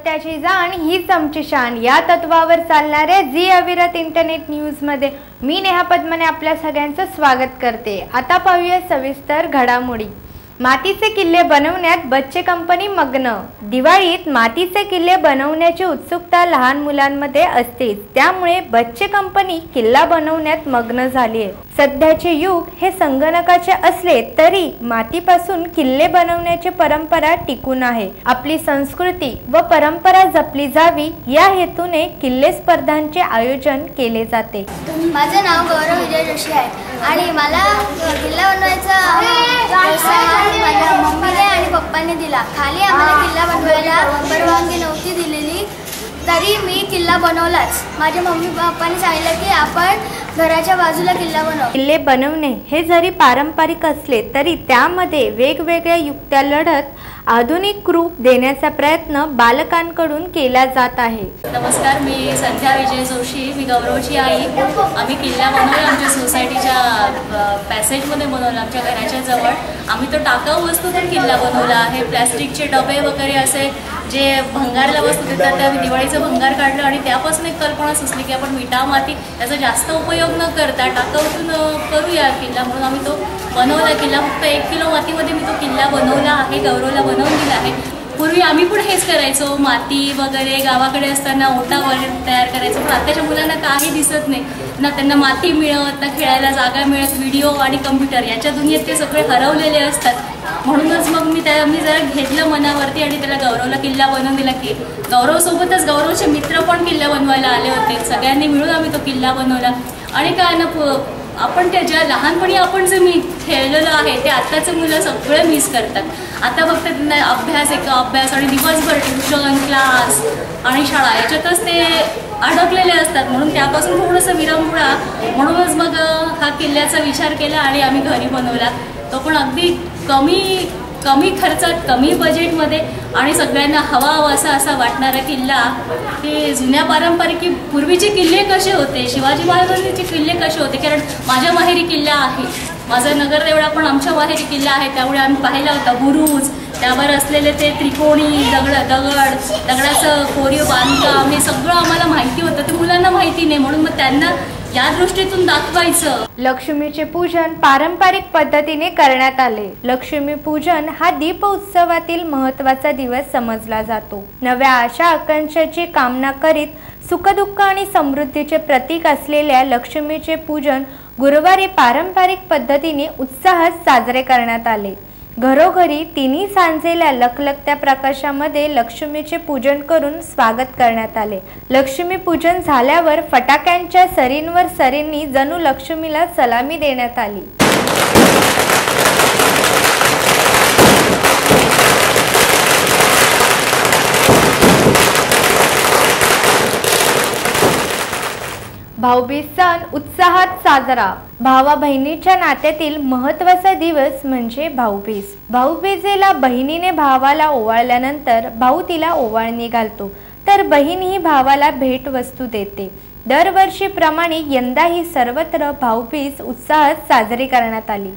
सत्याची जाण हीच आमची शान या तत्वावर चालणाऱ्या झी अविरत इंटरनेट न्यूज मध्ये मी नेहा पद्मने आपल्या सगळ्यांचं स्वागत करते। आता पाहूया सविस्तर घडामोडी। मातीचे किल्ले बनवण्यात बच्चे कंपनी मग्न। दिवाळीत मातीचे किल्ले बनवण्याची उत्सुकता लहान मुलांमध्ये असतेच, त्यामुळे बच्चे कंपनी किल्ला बनवण्यात मग्न झाली आहे। सध्याचे युग हे संगणकाचे असले तरी मातीपासून किल्ले बनवण्याची परंपरा टिकून आहे। आपली संस्कृती व परंपरा जपली जावी या हेतूने किल्ले स्पर्धांचे आयोजन केले जाते। माझे नाव गौरव विजय जोशी आहे आणि मला किल्ला बनवायचा माझ्या मम्मीने आणि पप्पाने दिला। खाली आम्हाला किल्ला बनवायला परवानगी नव्हती दिलेली, तरी मी किल्ला बनवलाच। माझ्या मम्मी पप्पाने सांगितलं की आपण घराच्या बाजूला किल्ला बनव। किल्ले बनवणे हे जरी पारंपरिक असले तरी त्यामध्ये वेगवेगळ्या युक्त्या लढत आधुनिक रूप देण्याचा प्रयत्न बालकांकडून केला जात आहे। नमस्कार, मी संध्या विजय जोशी, मी गौरवची आई। आम्ही किल्ला बनवला आमच्या सोसायटीच्या पॅसेजमध्ये बनवला, आमच्या घराच्या जवळ। आम्ही तो टाकाऊ वस्तूतून किल्ला बनवला आहे। प्लॅस्टिकचे डबे वगैरे असे जे भंगारला वस्तू देतात त्या दिवाळीचं भंगार काढलं आणि त्यापासून एक कल्पना सुचली की आपण विटा माती याचा जास्त उपयोग न करता टाकाऊतून करूया किल्ला, म्हणून आम्ही तो बनवला किल्ला। फक्त 1 किलो मातीमध्ये मी तो किल्ला बनवला आहे, गौरवला बनवून दिला आहे। पूर्वी आम्ही पण हेच करायचो, माती वगैरे गावाकडे असताना ओटा वगैरे तयार करायचो, पण आताच्या मुलांना काही दिसत नाही ना, त्यांना माती मिळत ना खेळायला जागा मिळत। व्हिडिओ आणि कम्प्युटर याच्या दुनियेत ते सगळे हरवलेले असतात। म्हणूनच मग मी जरा घेतलं मनावरती आणि त्याला गौरवला किल्ला बनवून दिला। की गौरवसोबतच गौरवचे मित्र पण किल्ला बनवायला आले होते, सगळ्यांनी मिळून आम्ही तो किल्ला बनवला। आणि काय ना, आपण त्या ज्या लहानपणी आपण जे खेळलेलं आहे ते आत्ताचे मुलं सगळं मिस करतात। आता फक्त त्यांना अभ्यास आणि दिवसभर ट्युशन क्लास आणि शाळा याच्यातच ते अडकलेले असतात, म्हणून त्यापासून थोडंसं विरंगुळा। म्हणूनच मग हा किल्ल्याचा विचार केला आणि आम्ही घरी बनवला, तो पण अगदी कमी खर्चात कमी बजेटमध्ये आणि सगळ्यांना हवा असा वाटणारा किल्ला। की जुन्या पारंपरिक पूर्वीचे किल्ले कसे होते, शिवाजी महाराजांचे किल्ले कसे होते, कारण माझ्या माहेरी किल्ला आहे, माझा नगरदेवळा पण आमच्या माहेरी किल्ला आहे, त्यामुळे आम्ही पाहिला होता बुरुज, त्यावर असलेले ते त्रिकोणी दगडाचं कोरीव बांधकाम हे सगळं आम्हाला माहिती होतं, ते मुलांना माहिती नाही, म्हणून मग त्यांना या दृष्टीतून दाखवायचं। लक्ष्मीचे पूजन पारंपरिक पद्धतीने करण्यात आले। लक्ष्मी पूजन हा दीप उत्सवातील महत्त्वाचा दिवस समजला जातो। नव्या आशा आकांक्षाची कामना करीत सुखदुःख आणि समृद्धीचे प्रतीक असलेल्या लक्ष्मीचे पूजन गुरुवारी पारंपरिक पद्धतीने उत्साहात साजरे करण्यात आले। घरोघरी तिन्ही सांजेला लखलखत्या प्रकाशामध्ये लक्ष्मीचे पूजन करून स्वागत करण्यात आले। लक्ष्मी पूजन झाल्यावर फटाक्यांच्या सरींवर सरींनी जणू लक्ष्मीला सलामी देण्यात आली। भाऊबीज सण उत्साहात साजरा। भावा बहिणीच्या नात्यातील महत्त्वाचा दिवस म्हणजे भाऊबीज। भाऊबीजेला बहिणीने भावाला ओवाळल्यानंतर भाऊ तिला ओवाळणी घालतो, तर बहीण ही भावाला भेटवस्तू देते। दरवर्षीप्रमाणे यंदाही सर्वत्र भाऊबीज उत्साहात साजरी करण्यात आली।